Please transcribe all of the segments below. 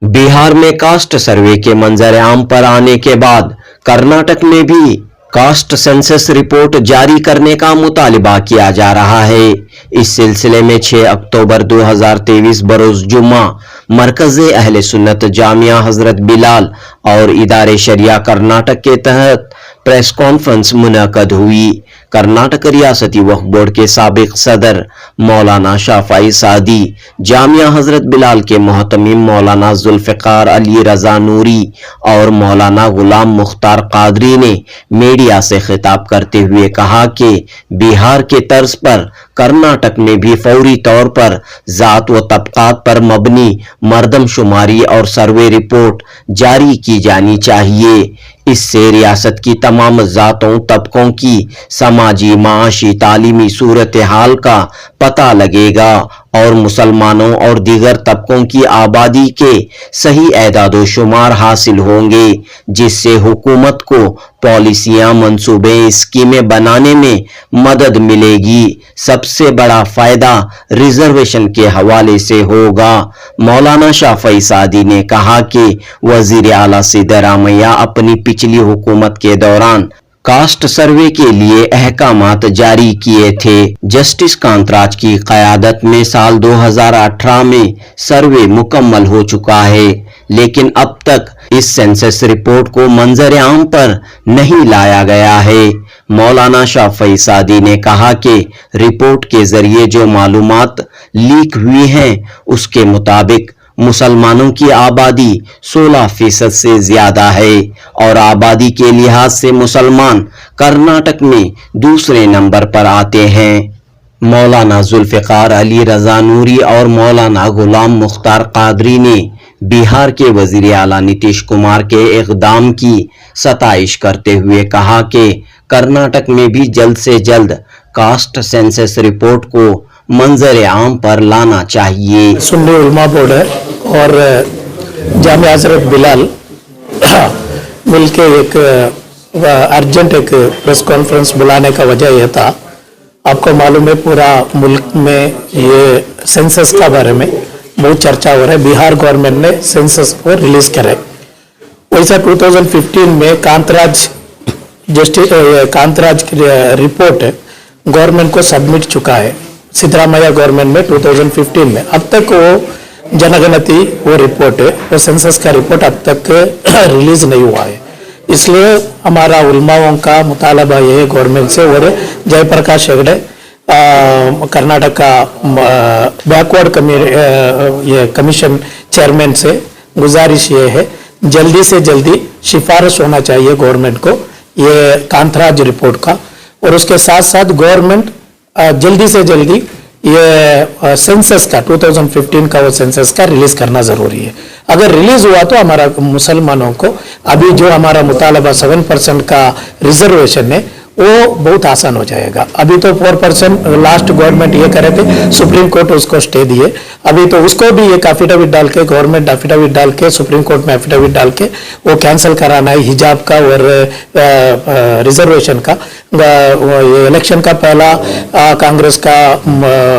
बिहार में कास्ट सर्वे के मंजर आम पर आने के बाद कर्नाटक में भी कास्ट सेंसस रिपोर्ट जारी करने का मुतालिबा किया जा रहा है। इस सिलसिले में 6 अक्टूबर 2023 बरोज जुम्मा मरकज़े अहले सुन्नत जामिया हजरत बिलाल और इदारे शरिया कर्नाटक के तहत प्रेस कॉन्फ्रेंस मुनक़द हुई। कर्नाटक रियासती वक्फ बोर्ड के साबिक सदर मौलाना शाफाई सादी, जामिया हजरत बिलाल के मोहतमीम मौलाना जुल्फ़िकार अली रजा नूरी और मौलाना गुलाम मुख्तार कादरी ने मीडिया से खिताब करते हुए कहा कि बिहार के तर्ज पर कर्नाटक में भी फौरी तौर पर जात व तबकात पर मबनी मर्दमशुमारी और सर्वे रिपोर्ट जारी की जानी चाहिए। इससे रियासत की तमाम जातों तबकों की समाजी, माशी, तालीमी सूरत हाल का पता लगेगा और मुसलमानों और दीगर तबकों की आबादी के सही एदादो शुमार हासिल होंगे, जिससे हुकूमत को पॉलिसियां, मंसूबे, स्कीमें बनाने में मदद मिलेगी। सबसे बड़ा फायदा रिजर्वेशन के हवाले से होगा। मौलाना शाफई सादी ने कहा कि वजीर आला सिद्धरामैया अपनी पिछली हुकूमत के दौरान कास्ट सर्वे के लिए अहकामात जारी किए थे। जस्टिस कांतराज की क़यादत में साल 2018 में सर्वे मुकम्मल हो चुका है, लेकिन अब तक इस सेंसस रिपोर्ट को मंजर आम पर नहीं लाया गया है। मौलाना शाफई सादी ने कहा कि रिपोर्ट के जरिए जो मालूमात लीक हुई हैं, उसके मुताबिक मुसलमानों की आबादी 16% से ज्यादा है और आबादी के लिहाज से मुसलमान कर्नाटक में दूसरे नंबर पर आते हैं। मौलाना जुल्फ़िकार अली रजा नूरी और मौलाना गुलाम मुख्तार कादरी ने बिहार के वजीर आला नीतीश कुमार के इक़दाम की सताइश करते हुए कहा कि कर्नाटक में भी जल्द से जल्द कास्ट सेंसस रिपोर्ट को मंजर आम पर लाना चाहिए। सुन्नी उलमा बोर्ड है और जामिया हजरत बिलाल मिलके एक अर्जेंट एक प्रेस कॉन्फ्रेंस बुलाने का वजह यह था, आपको मालूम है पूरा मुल्क में ये सेंसस का बारे में बहुत चर्चा हो रहा है। बिहार गवर्नमेंट ने सेंसस को रिलीज करा है। वैसा 2015 में कांतराज की रिपोर्ट गवर्नमेंट को सबमिट चुका है, सिद्धरामैया गवर्नमेंट में 2015 में। अब तक वो जनगणति वो रिपोर्ट है, वो सेंसस का रिपोर्ट अब तक रिलीज नहीं हुआ है। इसलिए हमारा उलमाओं का मुतालबा ये है गवर्नमेंट से और जयप्रकाश हेगड़े कर्नाटक का बैकवर्ड कमीशन चेयरमैन से गुजारिश ये है, जल्दी से जल्दी सिफारिश होना चाहिए गवर्नमेंट को ये कांतराज रिपोर्ट का, और उसके साथ साथ गवर्नमेंट जल्दी से जल्दी ये सेंसस का 2015 का वो सेंसस का रिलीज करना जरूरी है। अगर रिलीज हुआ तो हमारा मुसलमानों को अभी जो हमारा मुतालबा 7% का रिजर्वेशन है वो बहुत आसान हो जाएगा। अभी तो 4% लास्ट गवर्नमेंट ये करे थे, सुप्रीम कोर्ट उसको स्टे दिए। अभी तो उसको भी एक एफिडेविट डाल के, गवर्नमेंट एफिडेविट डाल के, सुप्रीम कोर्ट में एफिडेविट डाल के वो कैंसिल कराना है, हिजाब का और रिजर्वेशन का। ये इलेक्शन का पहला कांग्रेस का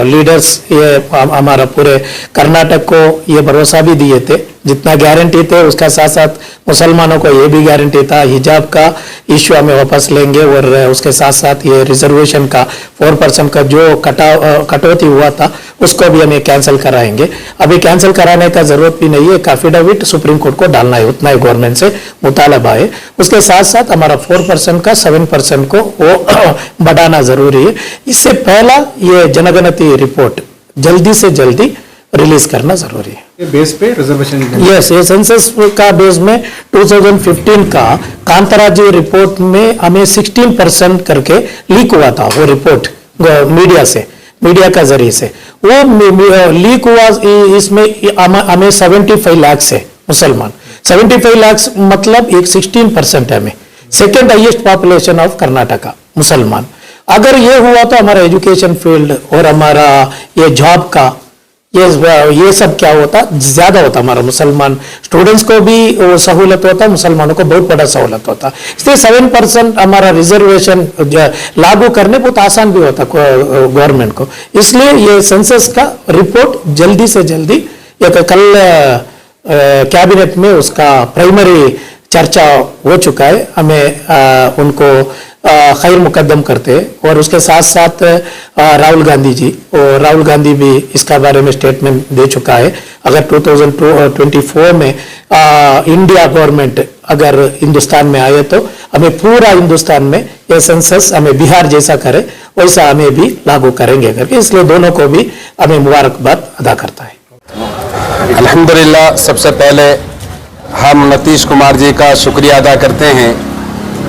लीडर्स ये हमारा पूरे कर्नाटक को ये भरोसा भी दिए थे, जितना गारंटी थे उसका साथ साथ मुसलमानों को ये भी गारंटी था हिजाब का इश्यू हमें वापस लेंगे, और उसके साथ साथ ये रिजर्वेशन का 4% का जो कटौती हुआ था उसको भी हमें कैंसिल कराएंगे। अभी कैंसिल कराने का जरूरत भी नहीं है, एफिडेविट सुप्रीम कोर्ट को डालना है, उतना ही गवर्नमेंट से मुतालबा है। उसके साथ साथ हमारा 4% का 7% को वो बढ़ाना जरूरी है। इससे पहला ये जनगणति रिपोर्ट जल्दी से जल्दी रिलीज करना जरूरी है। बेस पे रिजर्वेशन यस, ये सेंसस का बेस में 2015 का कांतराज रिपोर्ट में हमें 16% करके लीक हुआ था वो रिपोर्ट मीडिया का जरिए से वो लीक हुआ। इसमें हमें 75 लाख से मुसलमान 75 लाख मतलब एक 16% है, हमें second highest population of Karnataka मुसलमान। अगर ये हुआ तो हमारा एजुकेशन फील्ड और हमारा ये जॉब का ये सब क्या होता, ज्यादा होता, हमारा मुसलमान स्टूडेंट्स को भी सहूलत होता, मुसलमानों को बहुत बड़ा सहूलत होता। इसलिए 7% हमारा रिजर्वेशन लागू करने बहुत आसान भी होता गवर्नमेंट को। इसलिए ये सेंसस का रिपोर्ट जल्दी से जल्दी, कल कैबिनेट में उसका प्राइमरी चर्चा हो चुका है। हमें उनको खैर मुकद्दम करते हैं। और उसके साथ साथ राहुल गांधी जी, और राहुल गांधी भी इसका बारे में स्टेटमेंट दे चुका है। अगर 2024 में इंडिया गवर्नमेंट अगर हिंदुस्तान में आए तो हमें पूरा हिंदुस्तान में ये सेंसस हमें बिहार जैसा करे वैसा हमें भी लागू करेंगे करके, इसलिए दोनों को भी हमें मुबारकबाद अदा करता है। अल्हम्दुलिल्लाह, सबसे पहले हम नीतीश कुमार जी का शुक्रिया अदा करते हैं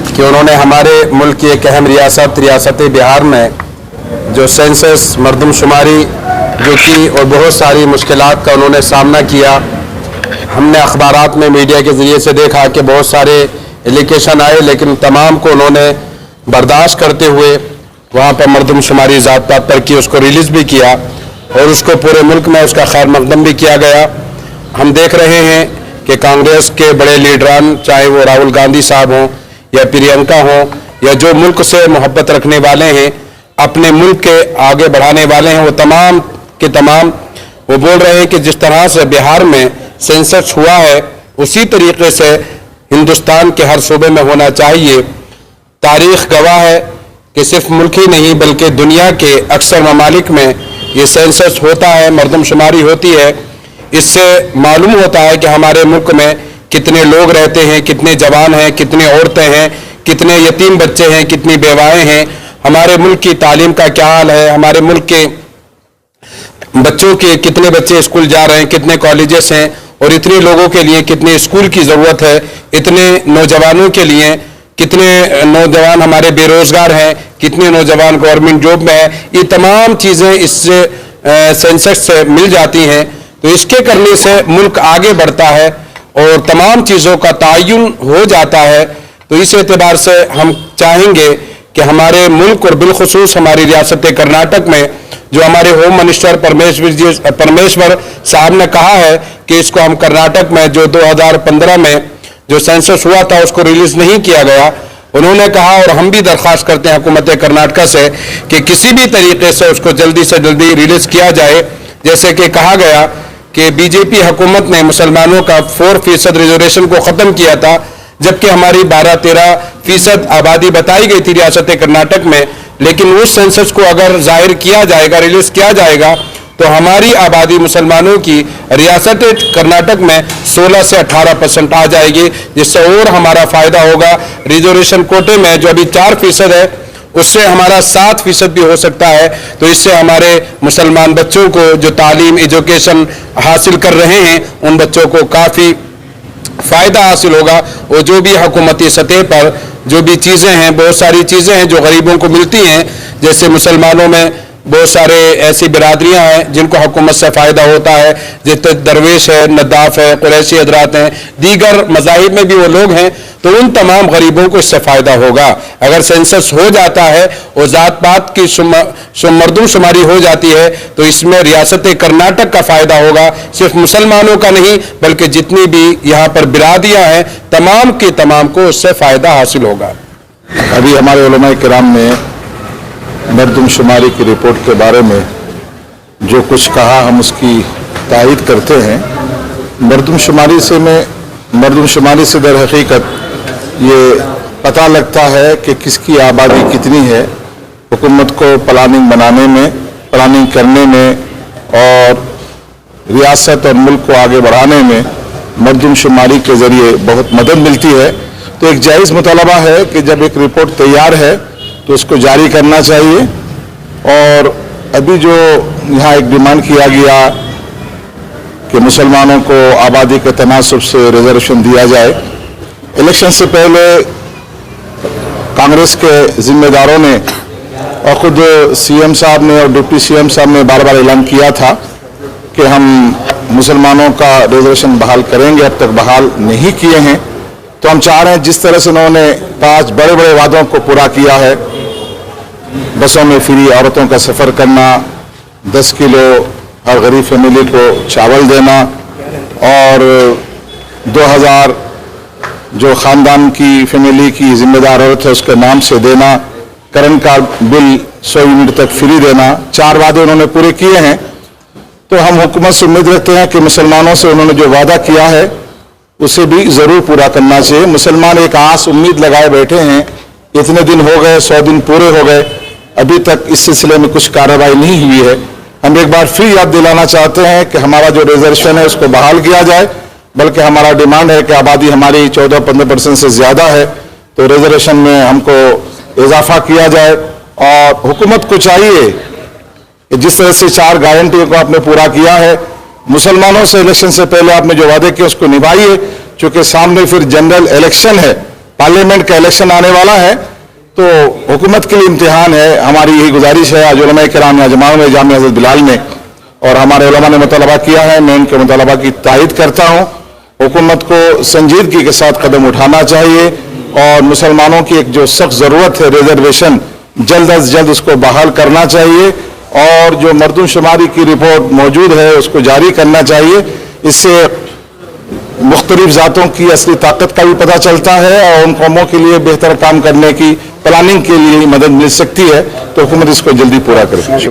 कि उन्होंने हमारे मुल्क की एक अहम रियासत बिहार में जो सेंसस मरदमशुमारी जो की और बहुत सारी मुश्किलात का उन्होंने सामना किया। हमने अखबारात में मीडिया के ज़रिए से देखा कि बहुत सारे एलिगेशन आए, लेकिन तमाम को उन्होंने बर्दाश्त करते हुए वहाँ पर मरदमशुमारी ज़ात पात पर की, उसको रिलीज़ भी किया और उसको पूरे मुल्क में उसका खैर मकदम भी किया गया। हम देख रहे हैं कि कांग्रेस के बड़े लीडरान, चाहे वो राहुल गांधी साहब हों या प्रियंका हों या जो मुल्क से मोहब्बत रखने वाले हैं, अपने मुल्क के आगे बढ़ाने वाले हैं, वो तमाम के तमाम वो बोल रहे हैं कि जिस तरह से बिहार में सेंसस हुआ है उसी तरीके से हिंदुस्तान के हर सूबे में होना चाहिए। तारीख गवाह है कि सिर्फ मुल्क ही नहीं बल्कि दुनिया के अक्सर ममालिक में ये सेंसस होता है, मरदमशुमारी होती है। इससे मालूम होता है कि हमारे मुल्क में कितने लोग रहते हैं, कितने जवान हैं, कितनी औरतें हैं, कितने यतीम बच्चे हैं, कितनी बेवाएं हैं, हमारे मुल्क की तालीम का क्या हाल है, हमारे मुल्क के बच्चों के कितने बच्चे स्कूल जा रहे हैं, कितने कॉलेजेस हैं और इतने लोगों के लिए कितने स्कूल की ज़रूरत है, इतने नौजवानों के लिए कितने नौजवान हमारे बेरोज़गार हैं, कितने नौजवान गवर्नमेंट जॉब में है। ये तमाम चीज़ें इससे सेंसस से मिल जाती हैं। तो इसके करने से मुल्क आगे बढ़ता है और तमाम चीज़ों का तयन हो जाता है। तो इस एतबार से हम चाहेंगे कि हमारे मुल्क और बिलखुसूस हमारी रियासत कर्नाटक में जो हमारे होम मिनिस्टर परमेश्वर साहब ने कहा है कि इसको हम कर्नाटक में जो 2015 में जो सेंसस हुआ था उसको रिलीज नहीं किया गया, उन्होंने कहा और हम भी दरख्वास्त करते हैं हुकूमत कर्नाटक से कि किसी भी तरीके से उसको जल्दी से जल्दी रिलीज किया जाए। जैसे कि कहा गया कि बीजेपी हुकूमत ने मुसलमानों का 4% रिजर्वेशन को ख़त्म किया था, जबकि हमारी 12-13% आबादी बताई गई थी रियासत कर्नाटक में। लेकिन उस सेंसस को अगर जाहिर किया जाएगा, रिलीज किया जाएगा, तो हमारी आबादी मुसलमानों की रियासत कर्नाटक में 16 से 18% आ जाएगी, जिससे और हमारा फ़ायदा होगा। रिजर्वेशन कोटे में जो अभी 4% है उससे हमारा 7% भी हो सकता है। तो इससे हमारे मुसलमान बच्चों को जो तालीम एजुकेशन हासिल कर रहे हैं उन बच्चों को काफ़ी फ़ायदा हासिल होगा। और जो भी हुकूमती सतह पर जो भी चीज़ें हैं, बहुत सारी चीज़ें हैं जो गरीबों को मिलती हैं, जैसे मुसलमानों में बहुत सारे ऐसी बिरादरियां हैं जिनको हुकूमत से फ़ायदा होता है, जैसे दरवेश है, नदाफ है, कुरैशी हजरात हैं, दीगर मज़ाहिब में भी वो लोग हैं। तो उन तमाम गरीबों को इससे फ़ायदा होगा। अगर सेंसस हो जाता है और ज़ात पात की मरदमशुमारी हो जाती है तो इसमें रियासत कर्नाटक का फ़ायदा होगा, सिर्फ मुसलमानों का नहीं बल्कि जितनी भी यहाँ पर बिरादरियाँ हैं तमाम के तमाम को उससे फ़ायदा हासिल होगा। अभी हमारे उलमा किराम ने मरदमशुमारी की रिपोर्ट के बारे में जो कुछ कहा हम उसकी तायीद करते हैं। मरदमशुमारी से दर हकीकत ये पता लगता है कि किसकी आबादी कितनी है। हुकूमत को प्लानिंग बनाने में, प्लानिंग करने में और रियासत और मुल्क को आगे बढ़ाने में मरदमशुमारी के ज़रिए बहुत मदद मिलती है। तो एक जायज़ मुतालबा है कि जब एक रिपोर्ट तैयार है तो उसको जारी करना चाहिए। और अभी जो यहाँ एक डिमांड किया गया कि मुसलमानों को आबादी के तनासब से रिजर्वेशन दिया जाए, इलेक्शन से पहले कांग्रेस के जिम्मेदारों ने और ख़ुद सीएम साहब ने और डिप्टी सीएम साहब ने बार बार ऐलान किया था कि हम मुसलमानों का रिजर्वेशन बहाल करेंगे, अब तक बहाल नहीं किए हैं। तो हम चाह रहे हैं जिस तरह से उन्होंने 5 बड़े बड़े वादों को पूरा किया है, बसों में फ्री औरतों का सफ़र करना, 10 किलो हर गरीब फैमिली को चावल देना और 2000 जो ख़ानदान की फैमिली की जिम्मेदार औरत है उसके नाम से देना, करंट का बिल 100 यूनिट तक फ्री देना, 4 वादे उन्होंने पूरे किए हैं। तो हम हुकूमत से उम्मीद रखते हैं कि मुसलमानों से उन्होंने जो वादा किया है उसे भी ज़रूर पूरा करना चाहिए। मुसलमान एक आस उम्मीद लगाए बैठे हैं, इतने दिन हो गए, 100 दिन पूरे हो गए, अभी तक इस सिलसिले में कुछ कार्रवाई नहीं हुई है। हम एक बार फिर याद दिलाना चाहते हैं कि हमारा जो रिजर्वेशन है उसको बहाल किया जाए, बल्कि हमारा डिमांड है कि आबादी हमारी 14-15% से ज़्यादा है, तो रिजर्वेशन में हमको इजाफा किया जाए। और हुकूमत को चाहिए कि जिस तरह से 4 गारंटियों को आपने पूरा किया है, मुसलमानों से इलेक्शन से पहले आपने जो वादे किए उसको निभाइए, क्योंकि सामने फिर जनरल इलेक्शन है, पार्लियामेंट का इलेक्शन आने वाला है, तो हुकूमत के लिए इम्तिहान है। हमारी यही गुजारिश है आज उलमा किराम जमाओं में, जामिया हज़रत बिलाल में, और हमारे उलमा ने मुतालबा किया है, मैं उनके मुतालबा की तायद करता हूँ। हुकूमत को संजीदगी के साथ कदम उठाना चाहिए और मुसलमानों की एक जो सख्त ज़रूरत है रिजर्वेशन, जल्द अज जल्द उसको बहाल करना चाहिए और जो मर्दमशुमारी की रिपोर्ट मौजूद है उसको जारी करना चाहिए। इससे मुख्तलिफ ज़ातों की असली ताकत का भी पता चलता है और उन कौमों के लिए बेहतर काम करने की प्लानिंग के लिए मदद मिल सकती है। तो हुकूमत इसको जल्दी पूरा करे।